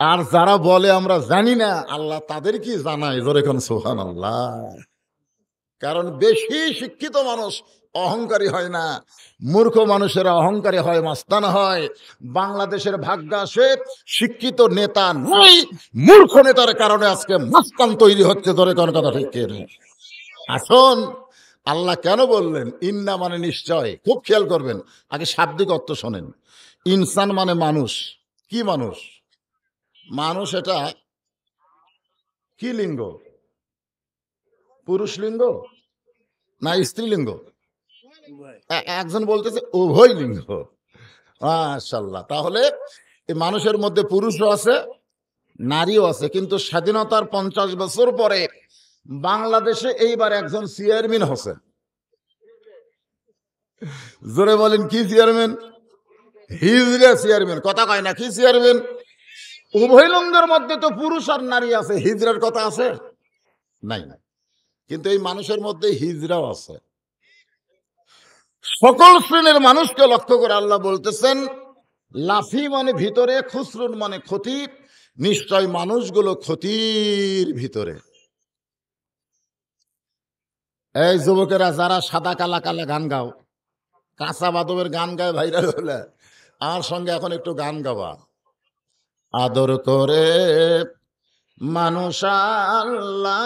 আর যারা বলে আমরা জানি না, আল্লাহ তাদের কি জানায়, জোরে কোন সুবহানাল্লাহ। কারণ বেশি শিক্ষিত মানুষ অহংকারী হয় না, মূর্খ মানুষেরা অহংকারী হয়, মাস্তান হয়। বাংলাদেশের ভাগ্য আসে শিক্ষিত নেতা নয়, মূর্খ নেতার কারণে আজকে মাস্তান তৈরি হচ্ছে, ধরে কোন কথা ঠিক কিনা? আসুন, আল্লাহ কেন বললেন ইন্না মানে নিশ্চয়, খুব খেয়াল করবেন। আগে শাব্দিক অর্থ শোনেন। ইনসান মানে মানুষ। কি মানুষ? মানুষ এটা কি লিঙ্গ? পুরুষ লিঙ্গ না স্ত্রীলিঙ্গ? একজন বলতেছে উভয় লিঙ্গ। মাশাআল্লাহ। তাহলে এই মানুষের মধ্যে পুরুষও আছে, নারীও আছে। কিন্তু স্বাধীনতার 50 বছর পরে বাংলাদেশে এইবার একজন চেয়ারম্যান হচ্ছে। জোরে বলেন কি চেয়ারম্যান? হিজড়া চেয়ারম্যান। কথা কয় না, কি চেয়ারম্যান? উভয় লিঙ্গের মধ্যে তো পুরুষ আর নারী আছে, হিজড়ার কথা আছে নাই? কিন্তু এই মানুষের মধ্যে হিজড়াও আছে। সকল শ্রেণীর মানুষকে লক্ষ্য করে আল্লাহ বলতেছেন লাফি মানে ভিতরে, খুসরুন মানে ক্ষতি, নিশ্চয় মানুষগুলো ক্ষতির ভিতরে। এই যুবকেরা যারা সাদা কালা কালা গান গাও, কাঁচা বাদবের গান গায় ভাইরাল হলে, আমার সঙ্গে এখন একটু গান গাওয়া। আদর করে মানুষ আল্লাহ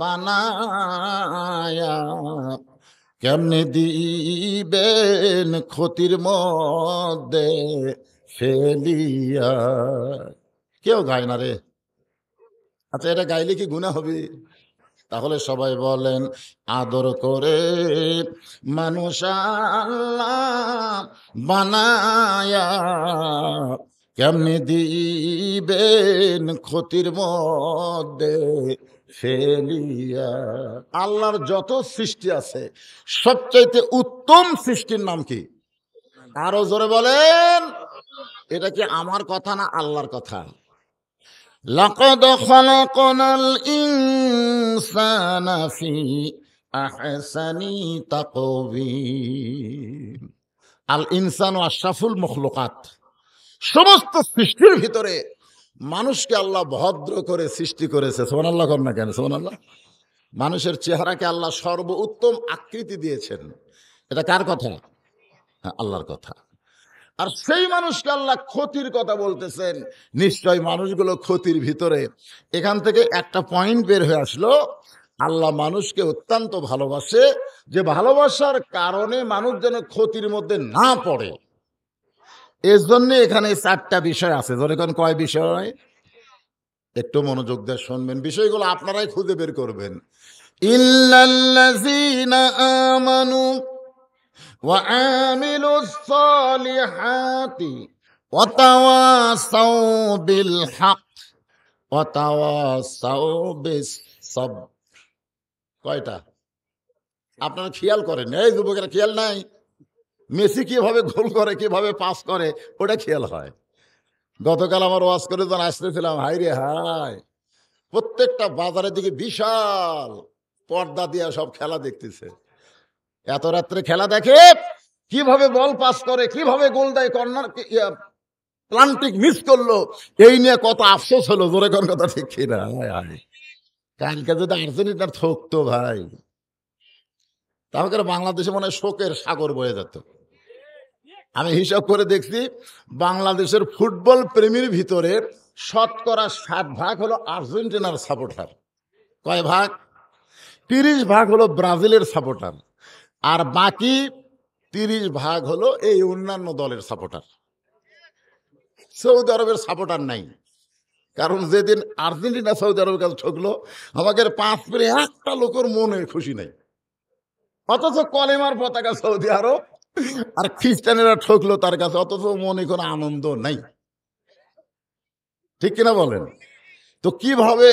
বানায়া, কেমনে দিবেন ক্ষতির মধ্যে ফেলিয়া। কেউ গায় না রে। আচ্ছা, এটা গাইলে কি গুনাহ হবে? তাহলে সবাই বলেন আদর করে মানুষ আল্লাহ বানায়া, কেমনে দিবেন ক্ষতির মধ্যে ফেলিয়া। আল্লাহর যত সৃষ্টি আছে সবচাইতে উত্তম সৃষ্টির নাম কি? আরো জোরে বলেন। এটা কি আমার কথা না আল্লাহর কথা? লাকাদ খালাকনাল ইনসানা ফি আহসানি তাকওয়িম। আল ইনসানু আশরাফুল মখলুকাত। সমস্ত সৃষ্টির ভিতরে মানুষকে আল্লাহ ভদ্র করে সৃষ্টি করেছে। সুবহানাল্লাহ কর না কেন? সুবহানাল্লাহ। মানুষের চেহারাকে আল্লাহ সর্বোত্তম আকৃতি দিয়েছেন। এটা কার কথা? হ্যাঁ, আল্লাহর কথা। আর সেই মানুষকে আল্লাহ ক্ষতির কথা বলতেছেন, নিশ্চয় মানুষগুলো ক্ষতির ভিতরে। এখান থেকে একটা পয়েন্ট বের হয়ে আসলো, আল্লাহ মানুষকে অত্যন্ত ভালোবাসে, যে ভালোবাসার কারণে মানুষ যেন ক্ষতির মধ্যে না পড়ে। এর জন্য এখানে 4টা বিষয় আছে। ধরে কোন কয় বিষয়? একটু মনোযোগ দিয়ে শুনবেন, বিষয়গুলো আপনারাই খুঁজে বের করবেন। ইল্লাল্লাযীনা আমানু ওয়া আমিলুস সালিহাতি ওয়া তাওয়াসাউ বিল হক ওয়া তাওয়াসাউ বিস সাবর। কয়টা? আপনারা খেয়াল করেন। এই যুবকেরা খেয়াল নাই? মেসি কিভাবে গোল করে, কিভাবে পাস করে, ওটা খেয়াল হয়। গতকাল আমার ওয়াজ করে যখন আসতেছিলাম, হাই রে হাই, প্রত্যেকটা বাজারের দিকে বিশাল পর্দা দিয়ে সব খেলা দেখতেছে। এত রাত্রে খেলা দেখে, কিভাবে বল পাস করে, কিভাবে গোল দেয়, কর্নার প্লান্টিক মিস করলো, এই নিয়ে কত আফসোস হলো। জোরে কোন কথা ঠিক কিনা? কালকে যদি আর্জেন্টিনার ঠকতো ভাই, তাহলে বাংলাদেশে মনে হয় শোকের সাগর বয়ে যেত। আমি হিসাব করে দেখছি, বাংলাদেশের ফুটবল প্রেমীর ভিতরে 60% হলো আর্জেন্টিনার সাপোর্টার। কয় ভাগ? 30% হলো ব্রাজিলের সাপোর্টার, আর বাকি 30% হলো এই অন্যান্য দলের সাপোর্টার। সৌদি আরবের সাপোর্টার নাই। কারণ যেদিন আর্জেন্টিনা সৌদি আরবের কাছে ঠকলো, আমাদের 5 পেরে একটা লোকের মনে খুশি নাই। অথচ কলেমার পতাকা সৌদি আরব, আর খ্রিস্টানেরা ঠকলো তার কাছে, অথচ মনে কোনো আনন্দ নাই। ঠিক কিনা বলেন? তো কিভাবে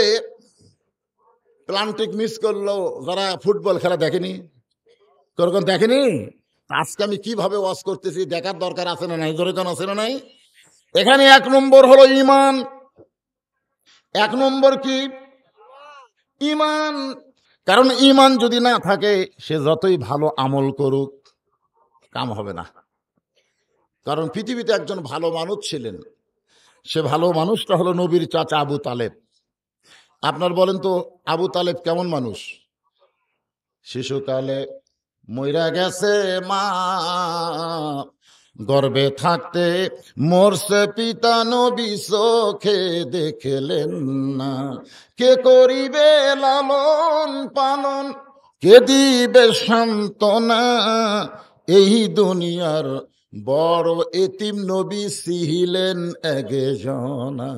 প্লান্টিক মিস করলো? যারা ফুটবল খেলা দেখেনি, কোন দেখেনি, আজকে আমি কিভাবে ওয়াজ করতেছি দেখার দরকার আছে না নাই? জোরে কোন আছে না নাই? এখানে 1 নম্বর হলো ঈমান। 1 নম্বর কি? ঈমান। কারণ ঈমান যদি না থাকে, সে যতই ভালো আমল করুক কাম হবে না। কারণ পৃথিবীতে একজন ভালো মানুষ ছিলেন, সে ভালো মানুষটা হলো নবীর চাচা আবু তালেব। আপনার বলেন তো আবু তালেব কেমন মানুষ? শিশুকালে মইরা গেছে মা, গর্ভে থাকতে মরছে পিতা, নবী চোখে দেখলেন না। কে করিবে লালন পালন, কে দিবে সান্ত্বনা, এই দুনিয়ার বড় এতিম নবী ছিলেন একজনা।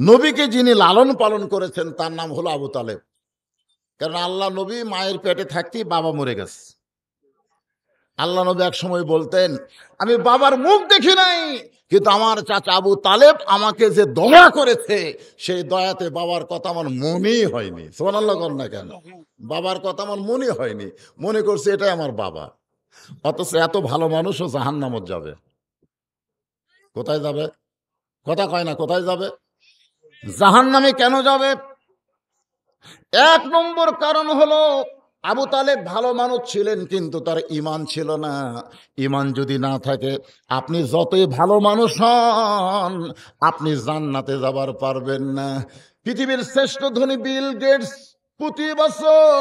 নবীকে যিনি লালন পালন করেছেন তার নাম হলো আবু তালেব। কারণ আল্লাহ নবী মায়ের পেটে থাকতেই বাবা মরে গেছে। আল্লাহ নবী এক সময় বলতেন, আমি বাবার মুখ দেখি নাই, কিন্তু আমার চাচা আবু তালেব আমাকে যে দয়া করেছে, সেই দয়াতে বাবার কথা আমার মনেই হয়নি। সুবহানাল্লাহ কর না কেন? বাবার কথা আমার মনে হয়নি, মনে করছে এটাই আমার বাবা। অথচ এত ভালো মানুষও জাহান্নামত যাবে। কোথায় যাবে? কথা কয় না, কোথায় যাবে? জাহান্নামে কেন যাবে? এক নম্বর কারণ হলো আবু তালেব ভালো মানুষ ছিলেন, কিন্তু তার ঈমান ছিল না। ঈমান যদি না থাকে, আপনি যতই ভালো মানুষ হন, আপনি জান্নাতে যাবার পারবেন না। পৃথিবীর শ্রেষ্ঠ ধনী বিল গেটস প্রতি বছর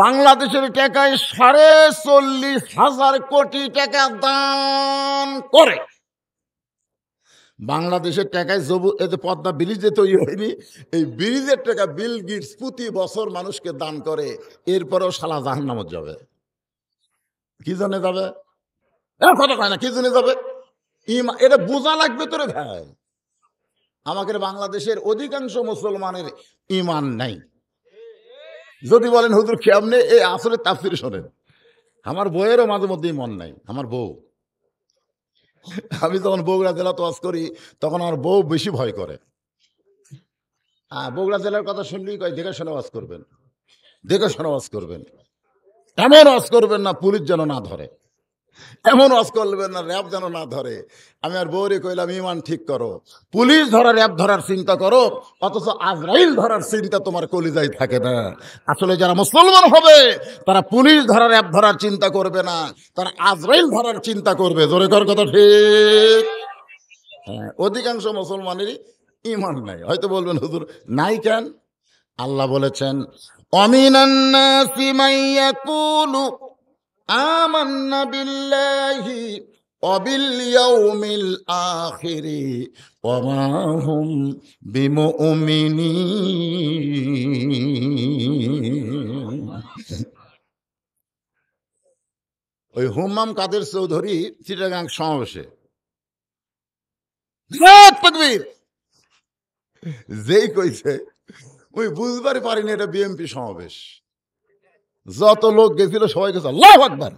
বাংলাদেশের টাকায় ৪৫,০০০ কোটি টাকা দান করে। বাংলাদেশের টাকায় এই যে পদ্মা ব্রিজ যে তৈরি হয়নি, এই ব্রিজের টাকা বিল গেটস প্রতি বছর মানুষকে দান করে। এরপরেও শালা জাহান্নামত যাবে। কি জন্য যাবে? কথা কয় না, কি জন্য যাবে? এটা বোঝা লাগবে তোরে ভাই। আমাদের বাংলাদেশের অধিকাংশ মুসলমানের ঈমান নাই। যদি বলেন হুজুর কেমনে, এই আসলে তাফসীর শোনেন। আমার বউয়েরও মাঝে মধ্যে ঈমান নাই। আমার বউ, আমি যখন বগুড়া জেলা ওয়াজ করি, তখন আমার বউ বেশি ভয় করে। বগুড়া জেলার কথা শুনলেই কয় দেখে শুনে ওয়াজ করবেন, দেখে শুনে ওয়াজ করবেন। এমন ওয়াজ করবেন না পুলিশ যেন না ধরে, এমন ওয়াজ করবেন না র্যাব যেন না ধরে। আমি আর বউরে কইলাম, ঈমান ঠিক করো, পুলিশ ধরা র্যাব ধরার চিন্তা করো, অথচ আজরাইল ধরার চিন্তা তোমার কলিজায় থাকে না। আসলে যারা মুসলমান হবে তারা পুলিশ ধরা র্যাব ধরার চিন্তা করবে না, তারা আজরাইল ধরার চিন্তা করবে। জোরে কর কথা ঠিক? হ্যাঁ, অধিকাংশ মুসলমানেরই ঈমান নাই। হয়তো বলবেন হুজুর নাই কেন? আল্লাহ বলেছেন, অমিনান নাসি মান ইয়াকুলু আমান্না বিল্লাহি ওয়া বিল ইয়াউমিল আখিরি ওয়া মা হুম বিমুমিনিন। ওই হুম্মাম কাদের চৌধুরী চিটাগাং সমাবেশে যেই কইছে, ওই বুঝবারই পারিনি এটা বিএনপি সমাবেশ। যত লোক গেছিল সবাই গেছে আল্লাহু আকবার।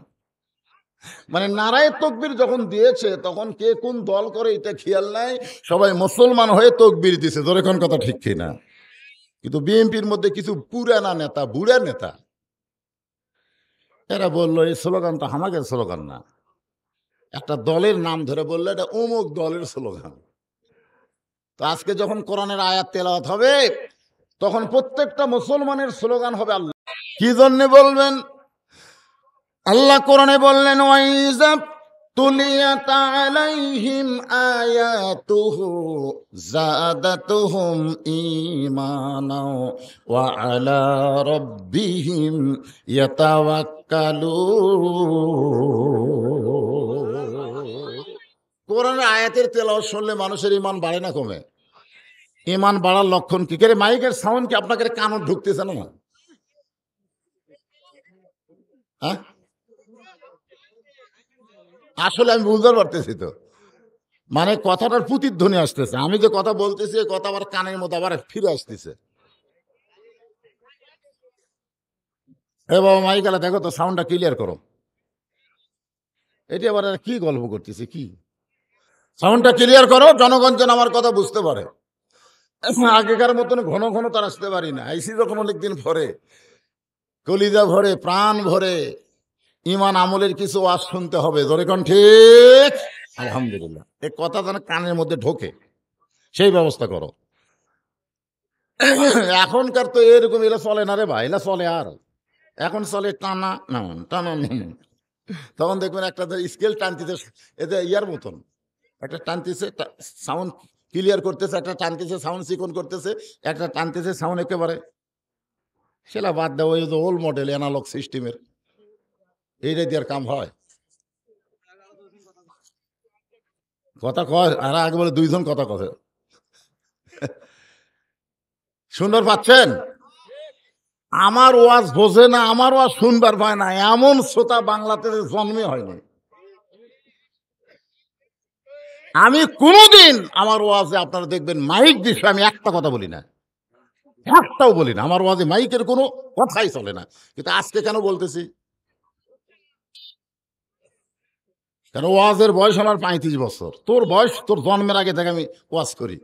মানে নারায়ে তকবীর যখন দিয়েছে, তখন কে কোন দল করে এটা খেয়াল নাই, সবাই মুসলমান হয়ে তকবীর দিছে। জোরে কোন কথা ঠিক কিনা? কিন্তু বিএনপির মধ্যে কিছু পুরানা নেতা, বুড়া নেতা, এরা বললো এই স্লোগানটা আমাদের স্লোগান না। একটা দলের নাম ধরে বললো এটা অমুক দলের স্লোগান। তো আজকে যখন কোরআনের আয়াত তেলাওয়াত হবে, তখন প্রত্যেকটা মুসলমানের স্লোগান হবে আল্লাহ। কি জন্য বলবেন? আল্লাহ কোরআনে বললেন, ওয়াইযা তুলিয়াত আলাইহিম আয়াতুহু যাদাতুহুম ঈমানাও ওয়া আলা রাব্বিহিম ইয়াতাওয়াক্কালুন। কোরআনের আয়াতের তেলাওয়াত শুনলে মানুষের ঈমান বাড়ে না কমে? ঈমান বাড়ার লক্ষণ কি? করে মাইকের সাউন্ড কি আপনাদের কানে ঢুকতেছে না? হ্যাঁ, আসলে আমি বুঝতে পারতেছি তো, মানে কথাটার প্রতিধ্বনি আসতেছে। আমি যে কথা বলতেছি এই কথা আবার কানের মধ্যে আবার ফিরে আসতেছে। এ বাবা মাইকালা দেখো তো, সাউন্ডটা ক্লিয়ার করো। এটি আবার কি গল্প করতেছে? কি সাউন্ডটা ক্লিয়ার করো, জনগণ যেন আমার কথা বুঝতে পারে। আগেকার মতন ঘন ঘন তার আসতে পারি না, আইসি যখন অনেকদিন ভরে, কলিজা ভরে, প্রাণ ভরে, ইমান আমলের কিছু ওয়াজ শুনতে হবে। জোরে কোন ঠিক? আলহামদুলিল্লাহ, এই কথা যেন কানের মধ্যে ঢোকে, সেই ব্যবস্থা করো। এখনকার তো এরকম এলা চলে না রে ভাই, এলা চলে আর এখন চলে টানা না টানা না। তখন দেখবেন একটা স্কেল টানতেছে, এতে ইয়ার মতন একটা টানতেছে, সাউন্ড ক্লিয়ার করতেছে, একটা টানতেছে সাউন্ড চিকন করতেছে, একটা টানতেছে সাউন্ড একেবারে। সেটা বাদ দেওয়া, ওই যে ওল্ড মডেল অ্যানালগ সিস্টেমের, এইটাই দিয়ে আর কাম হয়? কথা কয় আর আগে বলে দুইজন কথা কথা সুন্দর পাচ্ছেন? আমার ওয়াজ বোঝে না, আমার ওয়াজ শুনবার পায় না, এমন শ্রোতা বাংলাদেশে জন্মে হয়নি। আমি কোনোদিন আমার ওয়াজে আপনারা দেখবেন মাইক বিষয়ে আমি একটা কথা বলি না, একটাও বলি না। আমার ওয়াজে মাইকের কোনো কথাই চলে না। কিন্তু আজকে কেন বলতেছি? কেন ওয়াজের বয়স আমার 35 বছর। তোর বয়স, তোর জন্মের আগে থেকে আমি ওয়াজ করি।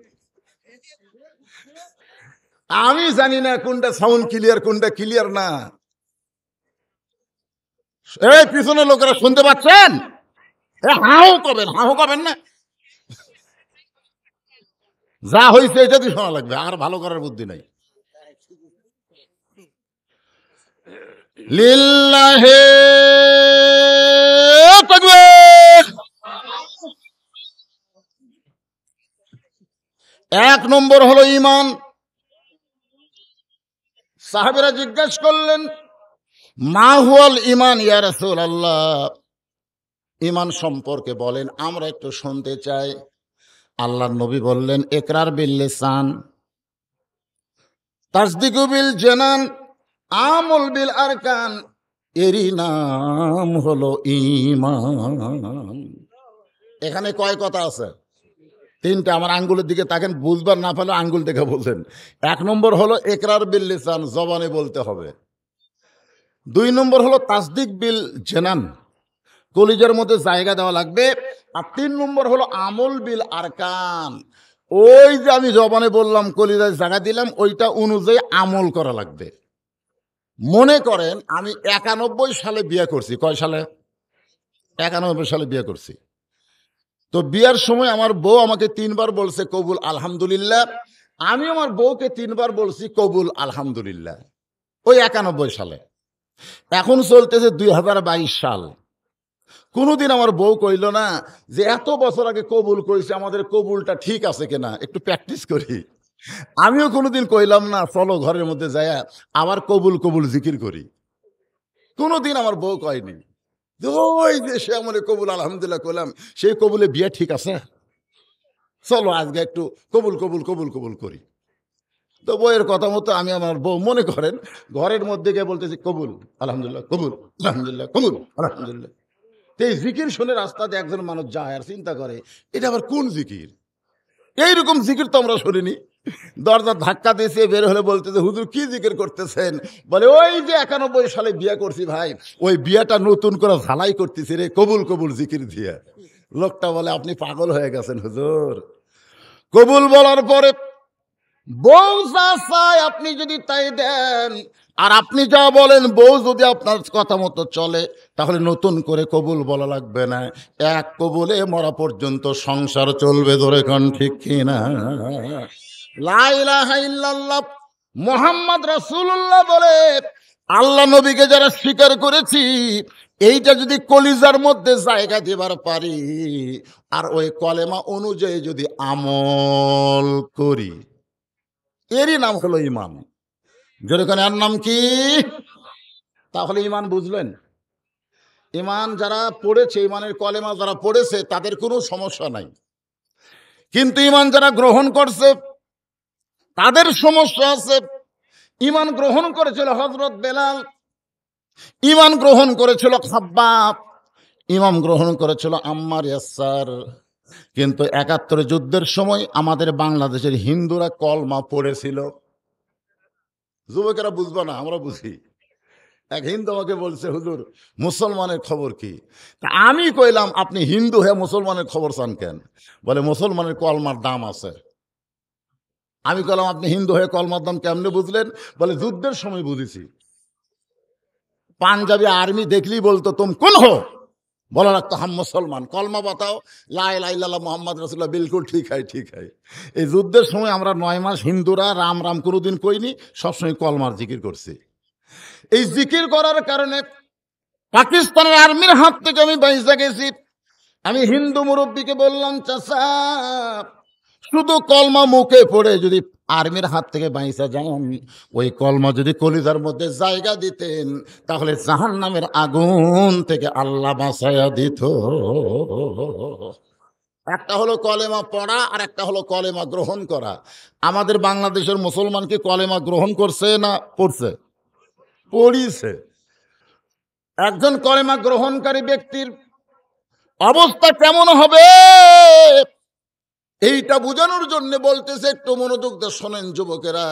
আমি জানি না কোনটা সাউন্ড ক্লিয়ার কোনটা ক্লিয়ার না। এই পিছনের লোকেরা শুনতে পাচ্ছেন? হাও করবেন না। যা হয়েছে এটা দিয়ে শোনা লাগবে, আর ভালো করার বুদ্ধি নাই। লিল্লাহে তাকবীর। এক নম্বর হলো ঈমান। সাহাবীরা জিজ্ঞেস করলেন, মা হুয়াল ঈমান ইয়া রাসূলুল্লাহ, ঈমান সম্পর্কে বলেন, আমরা একটু শুনতে চাই। আল্লাহর নবী বললেন, ইকরার বিল লিসান, তাসদীকু বিল জানান, আমল বিল আরকান, এরই নাম হলো ঈমান। এখানে কয় কথা আছে? তিনটা। আমার আঙ্গুলের দিকে তাকেন, বুঝবার না পারলে আঙ্গুল দেখে বলছেন। এক নম্বর হলো ইকরার বিল লিসান, জবানে বলতে হবে। দুই নম্বর হলো তাসদিক বিল জানান, কলিজার মধ্যে জায়গা দেওয়া লাগবে। আর তিন নম্বর হলো আমল বিল আরকান, ওই যে আমি জবানে বললাম কলিজায় জায়গা দিলাম, ওইটা অনুযায়ী আমল করা লাগবে। মনে করেন আমি 91 সালে বিয়ে করছি। কয় সালে? 91 সালে বিয়ে করছি। তো বিয়ার সময় আমার বউ আমাকে 3 বার বলছে কবুল আলহামদুলিল্লাহ, আমি আমার বউকে 3 বার বলছি কবুল আলহামদুলিল্লাহ, ওই 91 সালে। এখন চলতেছে 2022 সাল। কোনোদিন আমার বউ কইল না যে এত বছর আগে কবুল করেছি, আমাদের কবুলটা ঠিক আছে কিনা, একটু প্র্যাকটিস করি। আমিও কোনোদিন কইলাম না চলো ঘরের মধ্যে যায়া আবার কবুল কবুল জিকির করি। কোনোদিন আমার বউ কয়নি। ওই যে সে আমার কবুল আলহামদুলিল্লাহ কইলাম, সেই কবুলে বিয়ে ঠিক আছে, চলো আজকে একটু কবুল কবুল কবুল কবুল করি। তো বউয়ের কথা মতো আমি আমার বউ মনে করেন ঘরের মধ্যে গিয়ে বলতেছি কবুল আলহামদুলিল্লাহ কবুল আলহামদুলিল্লাহ কবুল আলহামদুলিল্লাহ। এই জিকির শুনে রাস্তাতে একজন মানুষ যায় আর চিন্তা করে এটা আবার কোন জিকির? এইরকম জিকির তো আমরা শুনিনি। দরজা ধাক্কা দিয়েছে, বের হলে বলতেছে হুজুর কি জিকির করতেছেন? বলে ওই যে 91 সালে বিয়ে করছি ভাই, ওই বিয়েটা নতুন করে ঝালাই করতেছি রে, কবুল কবুল জিকির দিয়ে। লোকটা বলে আপনি পাগল হয়ে গেছেন হুজুর। কবুল বলার পরে বউ যা চায় আপনি যদি তাই দেন, আর আপনি যা বলেন বউ যদি আপনার কথা মতো চলে, তাহলে নতুন করে কবুল বলা লাগবে না। এক কবুলে মরা পর্যন্ত সংসার চলবে। ধরে কোন ঠিক কিনা? লা ইলাহা ইল্লাল্লাহ মুহাম্মদ রাসূলুল্লাহ বলে আল্লাহ নবীকে যারা স্বীকার করেছি, এইটা যদি কলিজার মধ্যে জায়গা দেবার পারি, আর ওই কলেমা অনুযায়ী যদি আমল করি, এরই নাম হলো ঈমান। যেরকম এর নাম কি? তাহলে ঈমান বুঝলেন? ঈমান যারা পড়েছে, ঈমানের কলেমা যারা পড়েছে তাদের কোনো সমস্যা নাই। কিন্তু ঈমান যারা গ্রহণ করছে তাদের সমস্যা আছে। ঈমান গ্রহণ করেছিল হযরত বেলাল, ঈমান গ্রহণ করেছিল খাব্বাব, ঈমান গ্রহণ করেছিল আম্মার ইয়াসার। কিন্তু ৭১ যুদ্ধের সময় আমাদের বাংলাদেশের হিন্দুরা কলমা পড়েছিল। যুবকেরা বুঝবে না, আমরা বুঝি। এক হিন্দু আমাকে বলছে হুজুর মুসলমানের খবর কি? তা আমি কইলাম আপনি হিন্দু হয়ে মুসলমানের খবর চান কেন? বলে মুসলমানের কলমার দাম আছে। আমি কইলাম আপনি হিন্দু হয়ে কলমার দাম কেমনে বুঝলেন? বলে যুদ্ধের সময় বুঝেছি। পাঞ্জাবি আর্মি দেখলেই বলতো তুম কোন হো, বলা রাখতো হাম মুসলমান, কলমা বাতাও, লা ইলাহা ইল্লাল্লাহ মুহাম্মদ রাসূলুল্লাহ, বিলকুল ঠিক হয় ঠিক হয়। এই যুদ্ধের সময় আমরা 9 মাস হিন্দুরা রাম রাম কোনোদিন কইনি, সবসময় কলমার জিকির করছি। এই জিকির করার কারণে পাকিস্তানের আর্মির হাত থেকে আমি বাইসা গেছি। আমি হিন্দু মুরব্বীকে বললাম চাচা শুধু কলমা মুখে পড়ে যদি আর্মির হাত থেকে বাইসা যান, ওই কলমা যদি কলিজার মধ্যে জায়গা দিতেন, তাহলে জাহান্নামের আগুন থেকে আল্লাহ বাঁচাইয়া দিত। একটা হলো কলেমা পড়া, আর একটা হলো কলেমা গ্রহণ করা। আমাদের বাংলাদেশের মুসলমান কি কলেমা গ্রহণ করছে না পড়ছে? পড়িছে। একজন কলেমা গ্রহণকারী ব্যক্তির অবস্থা কেমন হবে এইটা বোঝানোর জন্য বলতেছে, একটু মনোযোগ দিয়ে শোনেন যুবকেরা,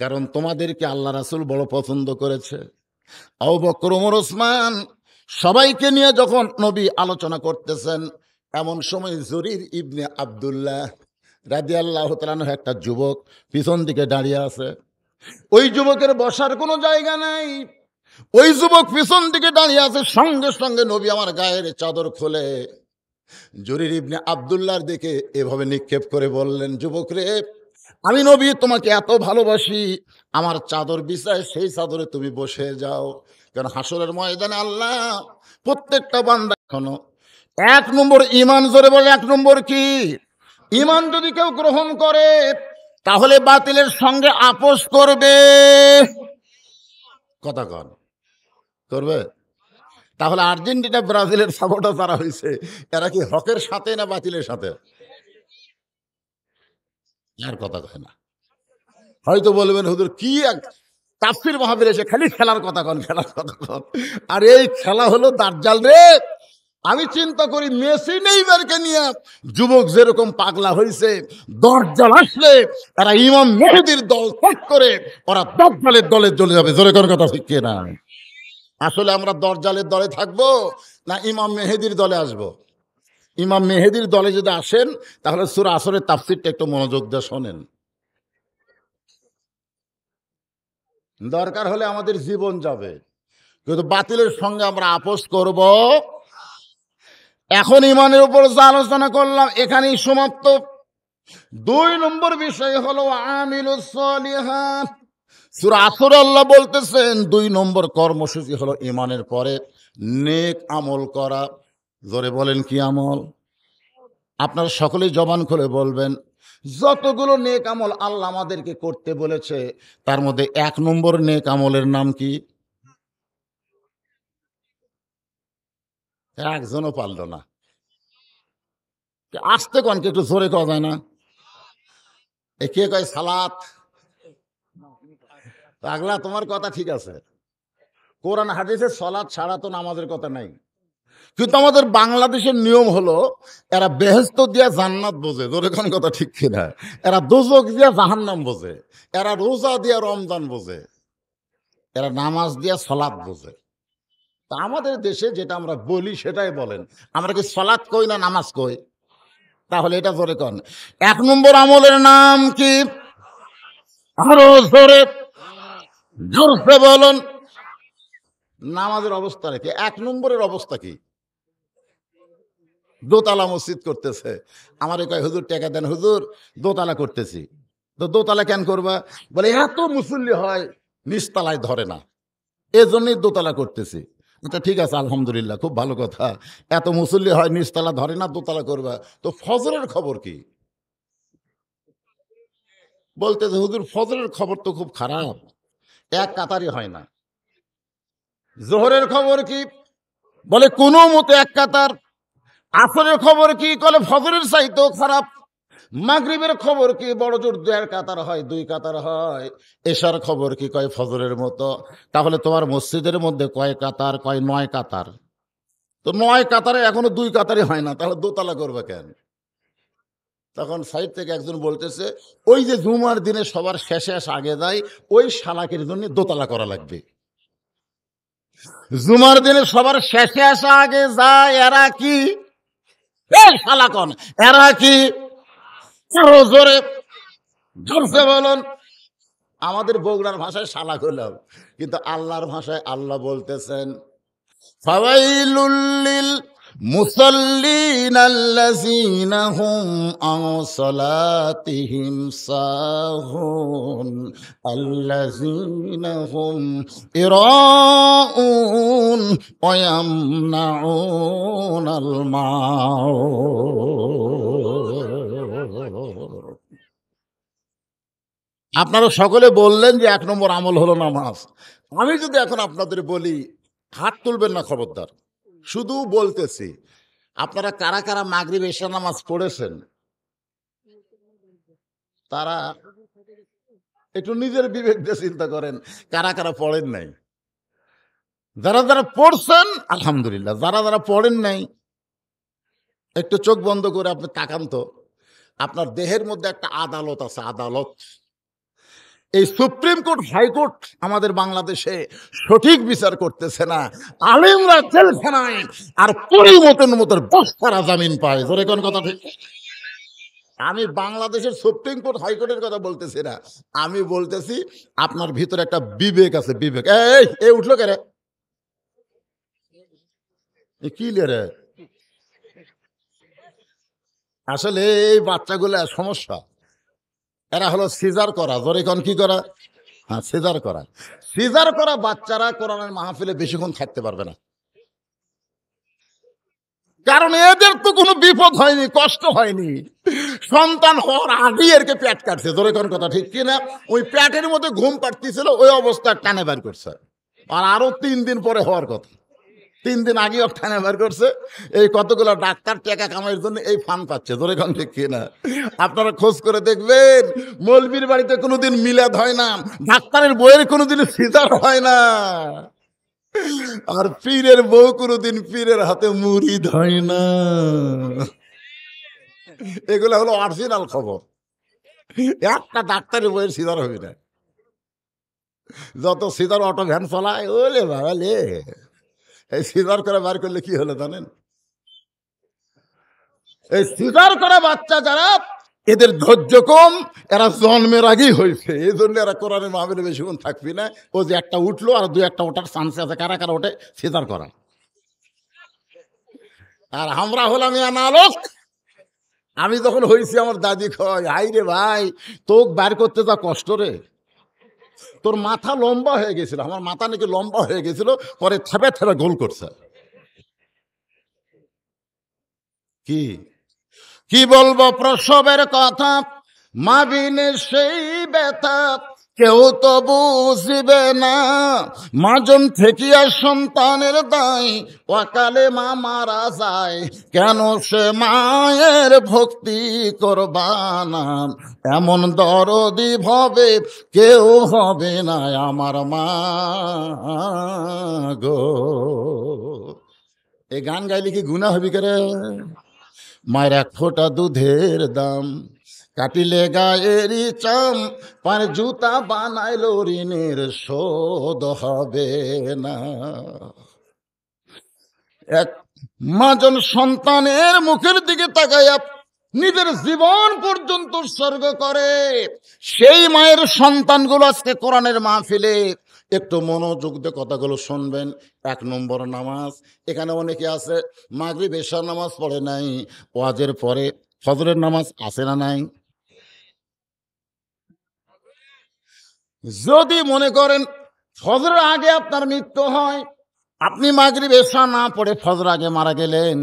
কারণ তোমাদেরকে আল্লাহ রাসূল বড় পছন্দ করেছে। আবু বকর, ওমর, ওসমান সবাইকে নিয়ে যখন নবী আলোচনা করতেছেন, এমন সময় জরির ইবনে আব্দুল্লাহ রাদিয়াল্লাহু তাআলা আনহু একটা যুবক পিছন দিকে দাঁড়িয়ে আছে। ওই যুবকের বসার কোনো জায়গা নাই, ওই যুবক পিছন দিকে দাঁড়িয়ে আছে। সঙ্গে সঙ্গে নবী আমার গায়ের চাদর খুলে জরির ইবনে আব্দুল্লাহর দিকে এভাবে নিক্ষেপ করে বললেন, যুবক রে, আমি নবী তোমাকে এত ভালোবাসি, আমার চাদর বিছায় সেই চাদরে তুমি বসে যাও। কারণ হাসরের ময়দানে আল্লাহ প্রত্যেকটা বান্দা এখনো 1 নম্বর ঈমান, জোরে বলে 1 নম্বর কি? ঈমান যদি কেউ গ্রহণ করে তাহলে বাতিলের সঙ্গে আপোষ করবে। কথা কন, করবে? তাহলে আর্জেন্টিনা ব্রাজিলের সাপোর্টার যারা হয়েছে, এরা কি হকের সাথে না বাতিলের সাথে? আর কথা কয় না। হয়তো বলবেন, হুজুর কি এক তাফসীর মাহফিল এসে খালি খেলার কথা কন, খেলার কথা কন। আর এই খেলা হলো দাজ্জাল রে। আমি চিন্তা করি, মেসি নেইমারকে নিয়ে যুবক যেরকম পাগলা হয়েছে, দাজ্জাল আসলে এরা ইমাম মেহেদীর দল ত্যাগ করে ওরা দাজ্জালের দলে চলে যাবে। জোরে কোন কথা ঠিক কিনা? আসলে আমরা দাজ্জালের দলে থাকবো না ইমাম মেহেদীর দলে আসবো? ইমাম মেহেদীর দলে যদি আসেন, তাহলে সূরা আসরের তাফসীরটা একটু মনোযোগ দিয়ে শোনেন। দরকার হলে আমাদের জীবন যাবে, কিন্তু বাতিলের সঙ্গে আমরা আপোষ করব। এখন ইমানের উপর যা আলোচনা করলাম এখানেই সমাপ্ত। 2 নম্বর বিষয় হলো আমিলুস সলিহাত। সূরা আসরে আল্লাহ বলতেছেন 2 নম্বর কর্মসূচি হলো ইমানের পরে নেক আমল করা। জোরে বলেন, কি আমল? আপনারা সকলেই জবান খুলে বলবেন। যতগুলো নেক আমল আল্লাহ আমাদেরকে করতে বলেছে, তার মধ্যে 1 নম্বর নেক আমলের নাম কি? একজনও পারল না। আসতে কনকে একটু জোরে কওয়া যায় না? এ কে কয় সালাত? পাগলা, তোমার কথা ঠিক আছে, কোরআন হাদিসে সালাত ছাড়া তো নামাজের কথা নাই। কিন্তু আমাদের বাংলাদেশের নিয়ম হলো, এরা বেহেশত দিয়া জান্নাত বোঝে। জোরে কোন কথা ঠিক কিনা? এরা দোজখ দিয়া জাহান্নাম বোঝে, এরা রোজা দিয়া রমজান বোঝে, এরা নামাজ দিয়া সালাত বোঝে। তা আমাদের দেশে যেটা আমরা বলি সেটাই বলেন। আমরা কি সালাত কই না নামাজ কই? তাহলে এটা জোরে কন, 1 নম্বর আমলের নাম কি? আরো জোরে, জোরসে বলুন। নামাজের অবস্থা রেখে 1 নম্বরের অবস্থা কি? দোতলা মসজিদ করতেছে। আমারে কয়, হুজুর টাকা দেন, হুজুর দোতলা করতেছি। তো দোতলা কেন করবা? বলে এত মুসল্লি হয় নিচতলায় ধরে না, এজন্যই দোতলা করতেছি। আচ্ছা ঠিক আছে, আলহামদুলিল্লাহ, খুব ভালো কথা। এত মুসল্লি হয় নিচতলা ধরে না, দোতলা করবা। তো ফজরের খবর কি? বলতেছে, হুজুর ফজরের খবর তো খুব খারাপ, এক কাতারই হয় না। জোহরের খবর কি? বলে কোনো মতে এক কাতার। আসরের খবর কি? বলে ফজরের চাইতেও খারাপ। মাগরিবের খবর কি? বড় জোর 2 কাতার হয়, 2 কাতার হয়। এশার খবর কি? কয় ফজরের মতো। তাহলে তোমার মসজিদের মধ্যে কয় কাতার? কয় 9 কাতার। তো 9 কাতারে এখনো 2 কাতারই হয় না, তাহলে দোতলা করবে কেন? তখন সাইড থেকে একজন বলতেছে, ওই যে জুমার দিনে সবার শেষে আগে যায়, ওই শালাকের জন্য দোতলা করা লাগবে। জুমার দিনে সবার শেষে আসা আগে যায়, এরা কি? শালাকন, এরা কি? আরো জোরে, জোরসে বলুন। আমাদের বগুড়ার ভাষায় শালাক হলাম, কিন্তু আল্লাহর ভাষায় আল্লাহ বলতেছেন, ফাওয়াইলুল লিল মুসাল্লিন আল্লাযীনা হুম আন সালাতিহিম সাহুন আল্লাযীনা হুম ইরাউন ওয়া ইয়ামনাউনাল মাউন। আপনারা সকলে বললেন যে ১ নম্বর আমল হলো নামাজ। আমি যদি এখন আপনাদের বলি, হাত তুলবেন না খবরদার। শুধু বলতেছি। আপনারা কারা, কারা মাগরিব এশা নামাজ পড়েছেন? তারা একটু নিজের বিবেক দিয়ে চিন্তা করেন, কারা, কারা পড়েন নাই? যারা, যারা পড়ছেন আলহামদুলিল্লাহ। যারা, যারা পড়েন নাই, একটু চোখ বন্ধ করে আপনি তাকান তো। আপনার দেহের মধ্যে একটা আদালত আছে, আদালত। এই সুপ্রিম কোর্ট, হাইকোর্ট আমাদের বাংলাদেশে সঠিক বিচার করতেছে না। আলেমরা জেলখানায় আর পরিমতন মতো বস্তারা জামিন পায়। জোরে কোন কথা ঠিক? আমি বাংলাদেশের সুপ্রিম কোর্ট হাইকোর্টের কথা বলতেছি না, আমি বলতেছি আপনার ভিতরে একটা বিবেক আছে, বিবেক। এই উঠলো কে রে? কি রে? আসলে এই বাচ্চাগুলো সমস্যা। এরা হলো সিজার করা। জোরে কোন কি করা? হ্যাঁ, সিজার করা। সিজার করা বাচ্চারা কোরআনের মাহফিলে বেশিক্ষণ থাকতে পারবে না। কারণ এদের তো কোনো বিপদ হয়নি, কষ্ট হয়নি। সন্তান হওয়ার আগেই এরকে পেট কাটছে। জোরে কোন কথা ঠিক কিনা? ওই পেটের মধ্যে ঘুম পাড়তেছিল, ওই অবস্থা টানে বের করছে। আর আরো ৩ দিন পরে হওয়ার কথা। ৩ দিন আগেও টানে বের করছে। এই কতগুলো ডাক্তার টাকা কামাইয়ের জন্য এই ফান পাচ্ছে। জোরে কোন ঠিক কিনা? আপনারা খোঁজ করে দেখবেন, মৌলবীর বাড়িতে কোনোদিন মিলাদ হয় না, ডাক্তারের বইয়ের কোনোদিন সিজার হয় না, আর পীরের বউ কোনোদিন পীরের হাতে মুরিদ হয় না। এগুলো হলো অরিজিনাল খবর। একটা ডাক্তারের বইয়ের সিজার হবে না। যত সিজার অটো ভ্যান চলায়, ওলে বাবা লে, এই সিজার করে বার করলে কি হলো জানেন? এই সিজার করা বাচ্চা যারা, এদের ধৈর্য কম, এরা জন্মের আগেই হয়েছে, এই জন্য এরা কোরআনের মাহফিলে বেশিক্ষণ থাকবি না। ও যে একটা উঠলো আর ২-১টা ওঠার চান্স আছে। কারা কারা ওঠে? সিজার করা। আর আমরা হলাম আনালক। আমি যখন হয়েছি, আমার দাদি কয়, হাই রে ভাই, তোক বার করতে যা কষ্ট রে, তোর মাথা লম্বা হয়ে গেছিল। আমার মাথা নাকি লম্বা হয়ে গেছিল, পরে থেপে থেপে গোল করছে। কি কি বলবো প্রসবের কথা, মা বিনে সেই ব্যথা কেউ তো বুঝিবে না। মাজন থেকিয়া সন্তানের দায়, অকালে মা মারা যায়, কেন সে মায়ের ভক্তি করবানা। এমন দরদি ভবে কেউ হবে না আমার মা গো। এই গান গাইলে কি গুনাহ হবি করে? মায়ের ১ ফোঁটা দুধের দাম, কাটিলে গায়েরই চাম, পার জুতা বানাইল ঋণের শোধ হবে না। এক মাজন সন্তানের মুখের দিকে তাকাইয়া নিজের জীবন পর্যন্ত উৎসর্গ করে, সেই মায়ের সন্তানগুলো আজকে কোরআনের মাহফিলে একটু মনোযোগ দিয়ে কথাগুলো শুনবেন। ১ নম্বর নামাজ। এখানে অনেকে আছে মাগরিব এশার নামাজ পড়ে নাই, ওয়াজের পরে ফজরের নামাজ আছে না নাই? যদি মনে করেন ফজরের আগে আপনার মৃত্যু হয়, আপনি মাগরিব এশা না পড়ে ফজর আগে মারা গেলেন,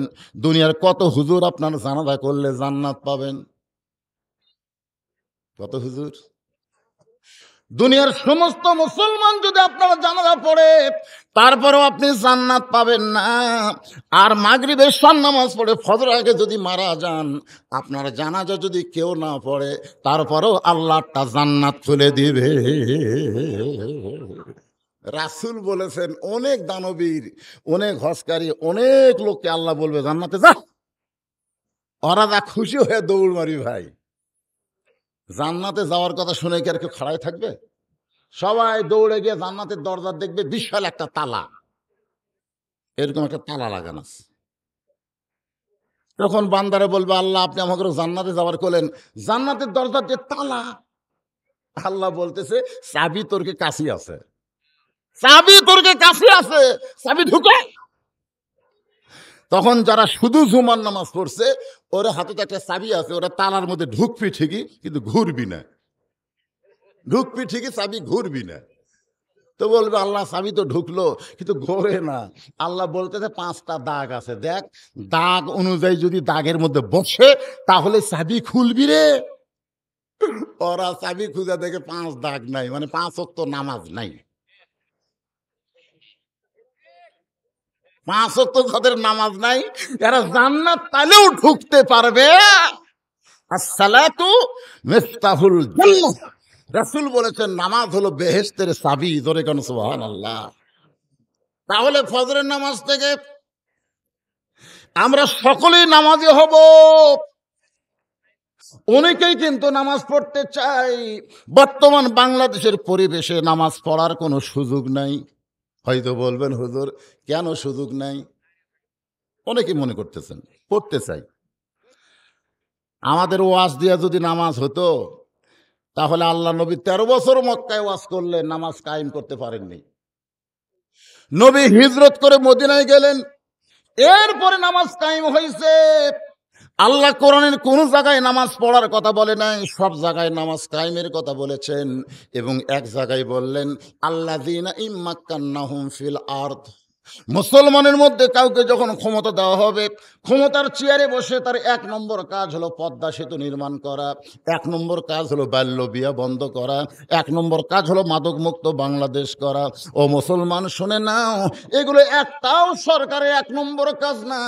দুনিয়ার কত হুজুর আপনার জানাজা করলে জান্নাত পাবেন? কত হুজুর? দুনিয়ার সমস্ত মুসলমান যদি আপনারা জানাজা পড়ে, তারপরেও আপনি জান্নাত পাবেন না। আর মাগরিব এশার নামাজ পড়ে ফজর আগে যদি মারা যান, আপনার জানাজা যদি কেউ না পড়ে, তারপরেও আল্লাহটা জান্নাত খুলে দিবে। রাসূল বলেছেন, অনেক দানবীর, অনেক হজকারী, অনেক লোককে আল্লাহ বলবে জান্নাতে যা, ওরা যা খুশি হয়ে দৌড় মারি ভাই। জান্নাতে যাওয়ার কথা শুনে কি আর কেউ খাড়ায় থাকবে? সবাই দৌড়ে গিয়ে জান্নাতের দরজা দেখবে, বিশাল একটা তালা, এরকম একটা তালা লাগানো আছে। তখন বান্দারে বলবে, আল্লাহ আপনি আমাকে জান্নাতে যাওয়ার করলেন, জান্নাতের দরজার যে তালা, আল্লাহ বলতেছে চাবি তোরকে কাছে আছে, চাবি তোরকে কাছে আছে, চাবি ঢুকে। তখন যারা শুধু জুমার নামাজ পড়ছে, ওরা হাতে তো একটা চাবি আছে, ওরা তালার মধ্যে ঢুকবি ঠিকই, কিন্তু ঘুরবি না। ঢুকবি ঠিকই, চাবি ঘুরবি না। তো বলবে আল্লাহ চাবি তো ঢুকলো, কিন্তু ঘোরে না। আল্লাহ বলতেছে 5টা দাগ আছে, দেখ দাগ অনুযায়ী যদি দাগের মধ্যে বসে, তাহলে চাবি খুলবি রে। ওরা চাবি খুঁজে দেখে 5 দাগ নাই, মানে 5 ওয়াক্ত নামাজ নাই। 5 ওয়াক্ত যাদের নামাজ নাই, এরা জান্নাত তাইলেও ঢুকতে পারবে। আসসালাতু মিফতাহুল জান্নাহ। রাসূল বলেছেন নামাজ হলো বেহেশতের চাবি। জোরে কোন সুবহানাল্লাহ। তাহলে ফজরের নামাজ থেকে আমরা সকলেই নামাজি হব। অনেকেই কিন্তু নামাজ পড়তে চাই। বর্তমান বাংলাদেশের পরিবেশে নামাজ পড়ার কোনো সুযোগ নাই। হয়তো বলবেন হুজুর কেন সুযোগ নাই? অনেকেই মনে করতেছেন পড়তে চাই। আমাদের ওয়াজ দিয়া যদি নামাজ হতো, তাহলে আল্লাহ নবী 13 বছর মক্কায় ওয়াজ করলেন, নামাজ কায়েম করতে পারেননি। নবী হিজরত করে মদিনায় গেলেন, এরপরে নামাজ কায়েম হয়েছে। আল্লাহ কোরআনের কোন জায়গায় নামাজ পড়ার কথা বলে নাই, সব জায়গায় নামাজ কায়েমের কথা বলেছেন। এবং এক জায়গায় বললেন আল্লাযীনা ইম্মাক্কান্নাহুম ফিল আরদ। মুসলমানের মধ্যে কাউকে যখন ক্ষমতা দেওয়া হবে, ক্ষমতার চেয়ারে বসে তার 1 নম্বর কাজ হলো পদ্মা সেতু নির্মাণ করা, 1 নম্বর কাজ হলো বাল্য বিয়া বন্ধ করা, 1 নম্বর কাজ হলো মাদক মুক্ত বাংলাদেশ করা। ও মুসলমান শুনে নাও, এগুলো একটাও সরকারের 1 নম্বর কাজ না।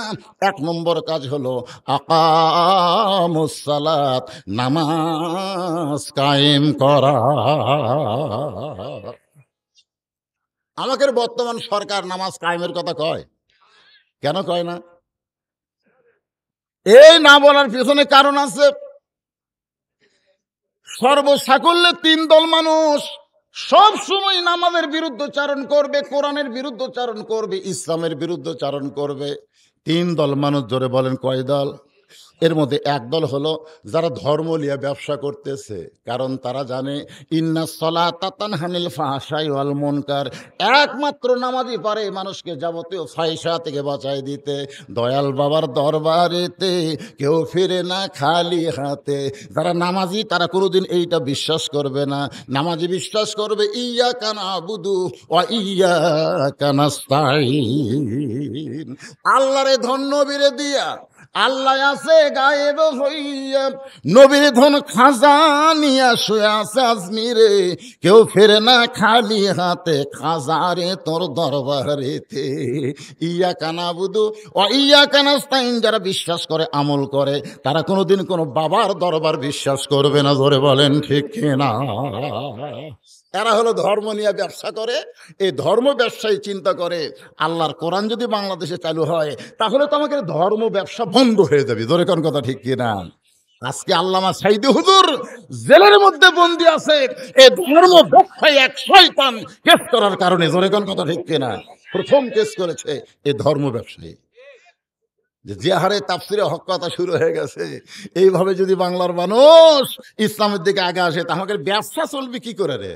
1 নম্বর কাজ হলো আকামুস সালাত, নামাজ কায়েম করা। আমাদের বর্তমান সরকার নামাজ কায়েমের কথা কয়, কেন কয় না? এই না বলার পিছনে কারণ আছে। সর্বসাকল্যে 3 দল মানুষ সব সময় নামাজের বিরুদ্ধচারণ করবে, কোরআনের বিরুদ্ধচারণ করবে, ইসলামের বিরুদ্ধচারণ করবে। 3 দল মানুষ, জোরে বলেন কয় দল? এর মধ্যে 1 দল হলো যারা ধর্ম নিয়ে ব্যবসা করতেছে, কারণ তারা জানে ইন্নাস সালাতা তানহা আনিল ফাহশাই ওয়াল মুনকার। একমাত্র নামাজই পারে মানুষকে যাবতীয় ফাহিশা থেকে বাঁচায় দিতে। দয়াল বাবার দরবারেতে কেউ ফিরে না খালি হাতে। যারা নামাজি তারা কোনোদিন এইটা বিশ্বাস করবে না। নামাজি বিশ্বাস করবে ইয়াকা নাবুদু ওয়া ইয়াকা নাস্তাইন। আল্লাহরে ধন্য বিরে দিয়া আল্লাহ আছে গায়েব হইয়া, নবীর ধন খাজানিয়া শুয়ে আছে আজমিরে। কেউ ফেরে না খালি হাতে, খাজারে তোর দরবারেতে। ইয়া কানাবুদু ও ইয়া কানাস্তাইন। যারা বিশ্বাস করে আমল করে, তারা কোনোদিন কোনো বাবার দরবার বিশ্বাস করবে না। ধরে বলেন ঠিক কিনা? এরা হলো ধর্ম নিয়ে ব্যবসা করে। এই ধর্ম ব্যবসায়ী চিন্তা করে আল্লাহর কোরআন যদি বাংলাদেশে চালু হয়, তাহলে তো আমাকে ধর্ম ব্যবসা বন্ধ হয়ে যাবে। জোরে কোন কথা ঠিক কিনা? আজকে আল্লামা সাইদি হুজুর জেলের মধ্যে বন্দী আছে এই ধর্ম ব্যবসায়ী এক শয়তান কেস করার কারণে। জোরে কোন কথা ঠিক কিনা? প্রথম কেস করেছে এই ধর্ম ব্যবসায়ী। যে হারে তাফসিরে হক কথা শুরু হয়ে গেছে, এইভাবে যদি বাংলার মানুষ ইসলামের দিকে আগে আসে, তাহলে ব্যবসা চলবে কি করে রে?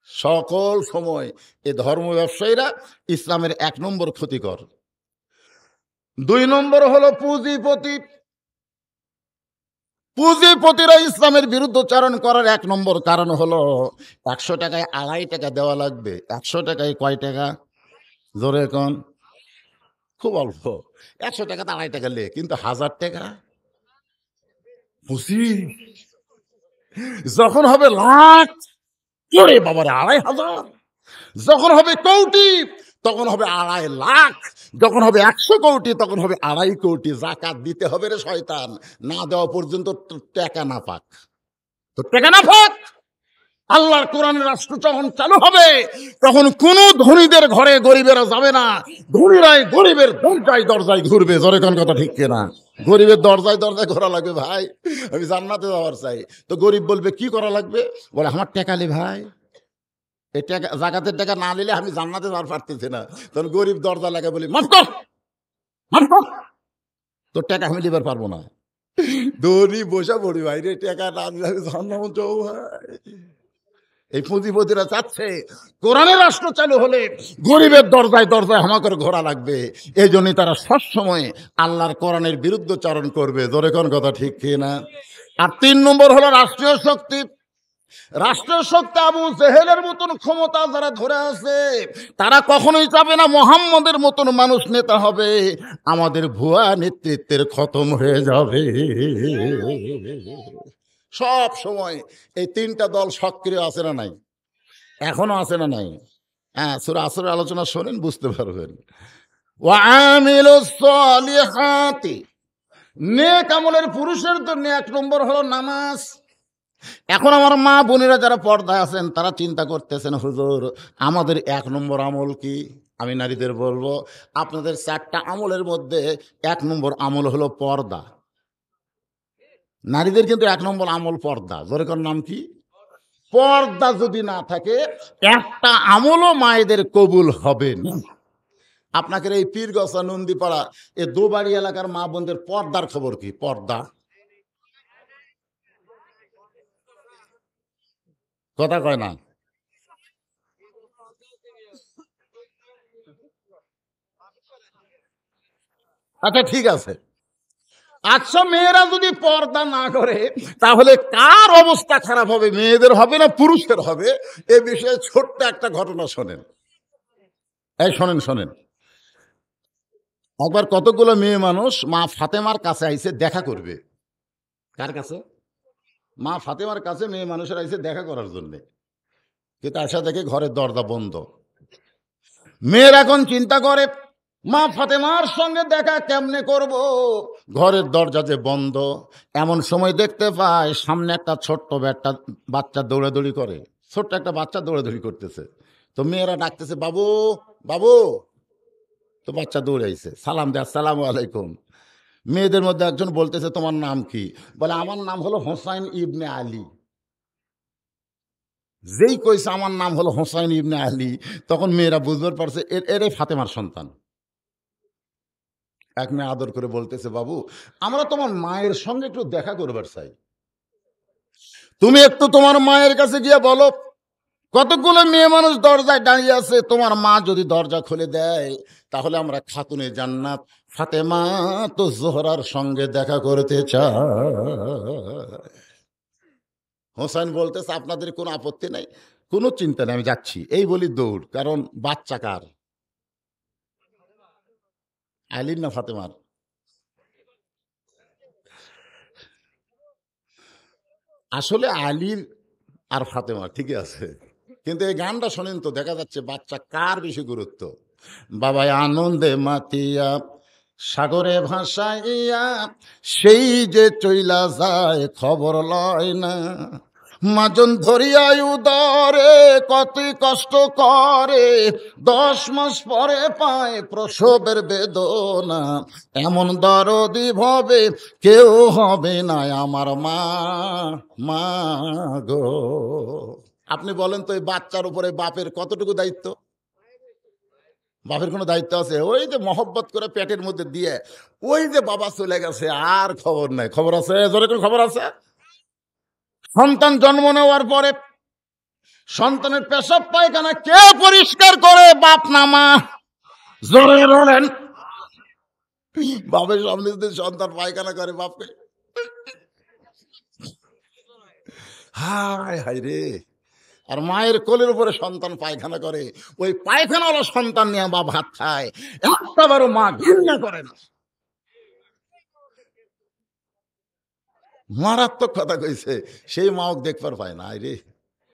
সকল সময় এই ধর্ম ব্যবসায়ীরা ইসলামের 1 নম্বর ক্ষতিকর। 2 নম্বর হলো পুঁজিপতি। পুঁজিপতিরা ইসলামের বিরুদ্ধচারণ করার 1 নম্বর কারণ হলো 100 টাকায় 2.5 টাকা দেওয়া লাগবে। 100 টাকায় কয় টাকা? জোরে কোন? খুব অল্প। 100 টাকা 2.5 টাকা লে, কিন্তু 1000 টাকা পুঁজি যখন হবে লাখ, ওরে বাবারে 2,500। যখন হবে কোটি তখন হবে 2.5 লাখ। যখন হবে 100 কোটি তখন হবে 2.5 কোটি। যাকাত দিতে হবে রে শয়তান, না দেওয়া পর্যন্ত টাকা না পাক। তো টাকা না পাক, আল্লাহর কোরআনের রাষ্ট্র যখন চালু হবে, তখন কোন ধনীদের ঘরে গরিবেরা যাবে না। ধনীরাই গরিবের দরজায় দরজায় ঘুরবে। জোরে কোন কথা ঠিক কিনা? গরিবের দরজায় দরজায় ঘোরা লাগবে। ভাই আমি জান্নাতে যাওয়ার চাই। তো গরিব বলবে কি করা লাগবে? বলে আমার টাকা লে ভাই, এই টাকা জাকাতের টাকা না নিলে আমি জান্নাতে যাওয়ার পারতেছি না। তখন গরিব দরজা লাগে, বলি মাফ কর, মাফ কর, তোর টাকা আমি দিবার পারবো না। ধনী বসা পড়ি ভাই রে, টাকা না দিলে আমি জান্নাতে যাবো ভাই। এই পুঁজিপতিরা চাচ্ছে কোরআনের রাষ্ট্র চালু হলে গরিবের দরজায় দরজায় হামাকর ঘোরা লাগবে। এই জন্যই তারা সবসময় আল্লাহর কোরআনের বিরুদ্ধচারণ করবে। জোরে কোন কথা ঠিক কিনা? আর 3 নম্বর হলো রাষ্ট্রীয় শক্তি। রাষ্ট্রীয় শক্তি আবু জেহেলের মতন ক্ষমতা যারা ধরে আছে, তারা কখনোই চাবে না মুহাম্মদের মতন মানুষ নেতা হবে। আমাদের ভুয়া নেতৃত্বের খতম হয়ে যাবে। সব সময় এই তিনটা দল সক্রিয় আছে না নাই? এখনো আছে না নাই? হ্যাঁ, সূরা আসরের আলোচনা শোনেন, বুঝতে পারবেন। ওয়া আমিলুস সলিহাতি, নেক আমলের পুরুষের জন্য ১ নম্বর হলো নামাজ। এখন আমার মা বোনেরা যারা পর্দায় আছেন তারা চিন্তা করতেছেন, হুজুর আমাদের ১ নম্বর আমল কি? আমি নারীদের বলবো, আপনাদের ৪টা আমলের মধ্যে ১ নম্বর আমল হলো পর্দা। নারীদের কিন্তু ১ নম্বর আমল পর্দা। জোরে কর, নাম কি? পর্দা যদি না থাকে একটা আমলও মায়েদের কবুল হবে না। আপনাদের এই পীরগছা, নন্দীপাড়া, এ দোবাড়ি এলাকার মা বোনদের পর্দার খবর কি? পর্দা কথা কয় না। আচ্ছা ঠিক আছে। আচ্ছা, মেয়েরা যদি পর্দা না করে তাহলে কার অবস্থা খারাপ হবে? মেয়েদের হবে না পুরুষের হবে? এ বিষয়ে ছোট্ট একটা ঘটনা শোনেন। এই শোনেন, শোনেন। একবার কতগুলো মেয়ে মানুষ মা ফাতেমার কাছে আইছে দেখা করবে। কার কাছে? মা ফাতেমার কাছে মেয়ে মানুষের আইছে দেখা করার জন্যে। কিন্তু আসা দেখে ঘরের দরজা বন্ধ। মেয়ের এখন চিন্তা করে, মা ফাতেমার সঙ্গে দেখা কেমনে করব, ঘরের দরজা যে বন্ধ। এমন সময় দেখতে পায় সামনে একটা ছোট্ট বাচ্চা দৌড়াদৌড়ি করে। ছোট্ট একটা বাচ্চা দৌড়াদৌড়ি করতেছে। তো মেয়েরা ডাকতেছে, বাবু, বাবু। তো বাচ্চা দৌড়াইছে, সালাম দেয়, আসসালামু আলাইকুম। মেয়েদের মধ্যে একজন বলতেছে, তোমার নাম কি? বলে, আমার নাম হলো হোসাইন ইবনে আলী। যেই কইছে আমার নাম হলো হোসাইন ইবনে আলী, তখন মেয়েরা বুঝতে পারছে এরে ফাতেমার সন্তান। এক মেয়ে আদর করে বলতেছে, বাবু আমরা তোমার মায়ের সঙ্গে একটু দেখা করবার চাই, তুমি একটু তোমার মায়ের কাছে গিয়ে বলো। কতগুলো মেয়ে মানুষ দরজায় দাঁড়িয়ে আছে, তোমার মা যদি দরজা খুলে দেয় তাহলে আমরা খাতুনে জান্নাত ফাতেমা তো জোহরার সঙ্গে দেখা করতে চাই। হোসেন বলতেছে, আপনাদের কোনো আপত্তি নাই? কোনো চিন্তা নেই, আমি যাচ্ছি। এই বলি দৌড়। কারণ বাচ্চা কার? আলীর না ফাতেমার? আসলে আলীর আর ফাতেমা ঠিকই আছে, কিন্তু এই গানটা শোনেন তো, দেখা যাচ্ছে বাচ্চা কার বেশি গুরুত্ব। বাবাই আনন্দে মাতিয়া সাগরে ভাসাইয়া সেই যে চইলা যায় খবর লয় না। মাজন ধরিয়া উদরে কতই কষ্ট করে, 10 মাস পরে পায় প্রসবের বেদনা। এমন দরদি ভবে কেউ হবে না আমার মা, মা গো। আপনি বলেন তো, এই বাচ্চার উপরে বাপের কতটুকু দায়িত্ব? বাপের কোনো দায়িত্ব আছে? ওই যে মহব্বত করে পেটের মধ্যে দিয়ে ওই যে বাবা চলে গেছে, আর খবর নাই। খবর আছে? জোরে করে খবর আছে? সন্তান জন্ম নেওয়ার পরে সন্তানের পেশাব পায়খানা কে পরিষ্কার করে? বাপ না মা? জোরে বলেন। বাপের সামনে যদি সন্তান পায়খানা করে, বাপকে হায় হায় রে। আর মায়ের কোলের উপরে সন্তান পায়খানা করে, ওই পায়খানাওয়ালা সন্তান নিয়ে বাপ ভাত খায়, একটাবারও মা ঘৃণা করে না। মারাত্মক কথা কইছে। সেই মাও দেখবার পায় না, রে।